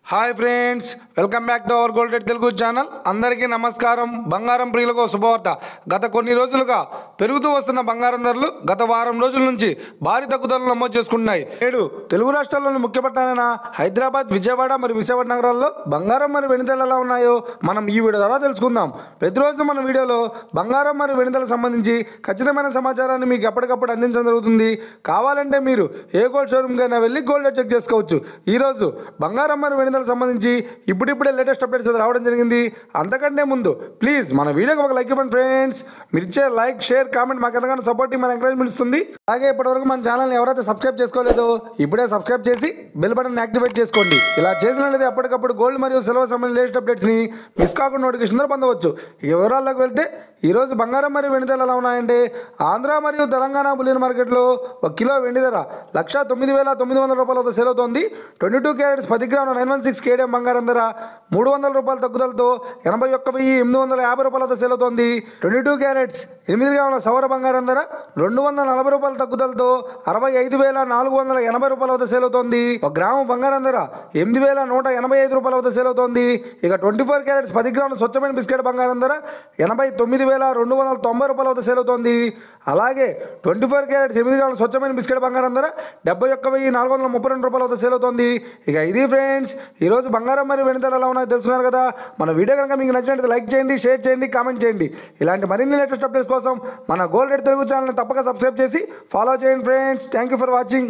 Hi friends, welcome back to our golden Telugu channel. అందరికీ నమస్కారం. బంగారం ప్రియులకు శుభవార్త. గత కొన్ని రోజులుగా పెరుగుతూ వస్తున్న బంగారం ధరలు గత వారం రోజుల నుంచి భారీ తగ్గుదలను నమోదు చేసుకుంటున్నాయి. నేడు తెలుగు రాష్ట్రాల్లోని ముఖ్య పట్టణాలైన హైదరాబాద్, విజయవాడ మరియు విశాఖపట్నం నగరాల్లో బంగారం మరియు వెండి ధరలు ఎలా ఉన్నాయో మనం ఈ వీడియో ద్వారా తెలుసుకుందాం. ప్రతిరోజు మన వీడియోలో బంగారం మరియు వెండి ధరలకు సంబంధించి ఖచ్చితమైన సమాచారాన్ని మీకు ఎప్పటికప్పుడు అందించడం జరుగుతుంది. కావాలంటే మీరు ఏ గోల్డ్ షోరూమ్కైనా వెళ్ళి గోల్డ్ చెక్ చేసుకోవచ్చు. ఈరోజు బంగారం మరియు వెండి సంబంధించి ఇప్పుడిప్పుడే లేటెస్ట్ అప్డేట్స్ రావడం జరిగింది. అంతకంటే ముందు ప్లీజ్ మన వీడియోకి ఒక లైక్ ఇవ్వండి ఫ్రెండ్స్. మీరు ఇచ్చే లైక్, షేర్, కామెంట్ మాకు ఎంతగానో సపోర్టింగ్, మన ఎంకరేజ్మెంట్ ఇస్తుంది. అలాగే ఇప్పటివరకు మన ఛానల్ని ఎవరైతే సబ్స్క్రైబ్ చేసుకోలేదో ఇప్పుడే సబ్స్క్రైబ్ చేసి బెల్ బటన్ యాక్టివేట్ చేసుకోండి. ఇలా చేసినట్లయితే అప్పటికప్పుడు గోల్డ్ మరియు సిల్వర్ సంబంధించిన లేటెస్ట్ అప్డేట్స్ని మిస్ కాకుండా నోటిఫికేషన్ పొందవచ్చు. ఈ వివరాల్లోకి వెళ్తే ఈరోజు బంగారం మరియు వెండి ధరలు ఎలా ఉన్నాయంటే, ఆంధ్ర మరియు తెలంగాణ బులియన్ మార్కెట్లో 1 కిలో వెండి ధర 1,09,900 రూపాయల వద్ద సేల్ అవుతోంది. 22 క్యారెట్స్ 10 గ్రాముల 916 కేడిఎం బంగారం ధర 300 రూపాయల తగ్గుదలతో 81,850 రూపాయల వద్ద సేల్ అవుతోంది. 22 క్యారెట్స్ 8 గ్రాముల సవర బంగారం ధర 240 రూపాయల తగ్గుదలతో 65,480 రూపాయల వద్ద సేల్ అవుతోంది. 1 గ్రాము బంగారం ధర 8,185 రూపాయల వద్ద సేల్ అవుతోంది. ఇక 24 క్యారెట్స్ 10 గ్రాముల స్వచ్ఛమైన బిస్కెట్ బంగారం ధర 89,290 రూపాయల వద్ద సేల్ అవుతోంది. అలాగే 24 క్యారెట్స్ 8 గ్రాముల స్వచ్ఛమైన బిస్కెట్ బంగారం ధర 71,432 రూపాయల వద్ద సేల్ అవుతోంది. ఇక ఇది ఫ్రెండ్స్ ఈరోజు బంగారం మరియు వెండి ధరలు ఎలా ఉన్నాయో తెలుసుకున్నారు కదా. మన వీడియో కనుక మీకు నచ్చినట్లయితే లైక్ చేయండి, షేర్ చేయండి, కామెంట్ చేయండి. ఇలాంటి మరిన్ని లేటెస్ట్ అప్డేట్స్ కోసం మన గోల్డెడ్ తెలుగు ఛానల్ని తప్పక సబ్స్క్రైబ్ చేసి ఫాలో చేయండి friends. Thank you for watching.